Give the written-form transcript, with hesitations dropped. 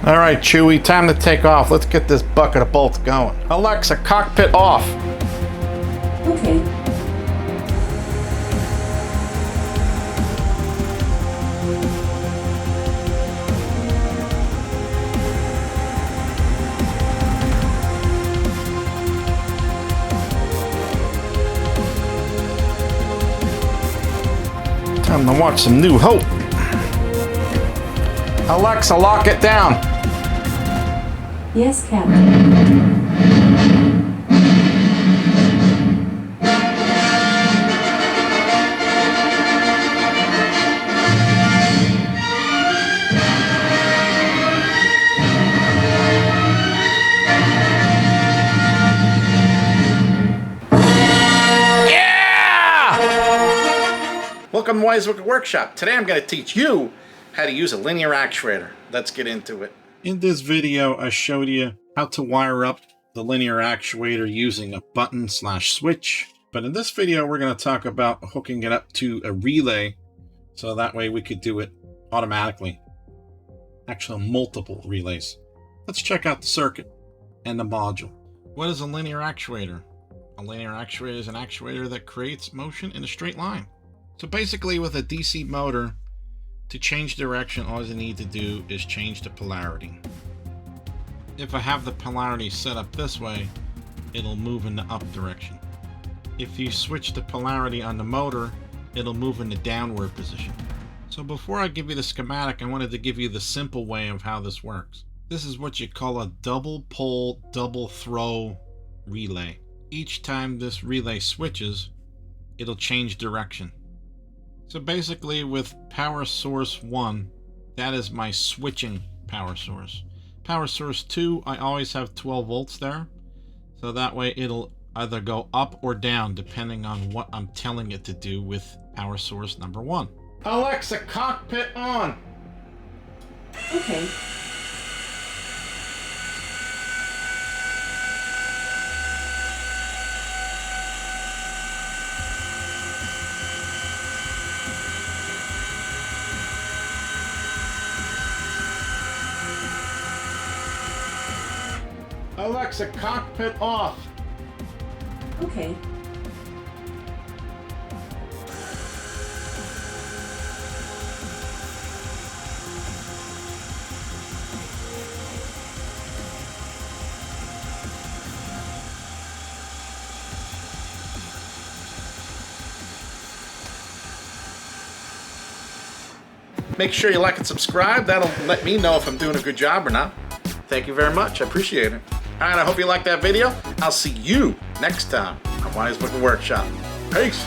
All right, Chewie, time to take off. Let's get this bucket of bolts going. Alexa, cockpit off. Okay. Time to watch some New Hope. Alexa, lock it down. Yes, Captain. Welcome to Wise Workshop. Today I'm going to teach you how to use a linear actuator. Let's get into it. In this video, I showed you how to wire up the linear actuator using a button/switch. But in this video, we're going to talk about hooking it up to a relay, so that way we could do it automatically. Actually, multiple relays. Let's check out the circuit and the module. What is a linear actuator? A linear actuator is an actuator that creates motion in a straight line. So basically, with a DC motor, to change direction, all you need to do is change the polarity. If I have the polarity set up this way, it'll move in the up direction. If you switch the polarity on the motor, it'll move in the downward position. So before I give you the schematic, I wanted to give you the simple way of how this works. This is what you call a double pole, double throw relay. Each time this relay switches, it'll change direction. So basically with power source 1, that is my switching power source. Power source 2, I always have 12 volts there. So that way it'll either go up or down depending on what I'm telling it to do with power source number 1. Alexa, cockpit on. Okay. Alexa, cockpit off. Okay. Make sure you like and subscribe. That'll let me know if I'm doing a good job or not. Thank you very much. I appreciate it. All right, I hope you liked that video. I'll see you next time on Wise Workshop. Peace.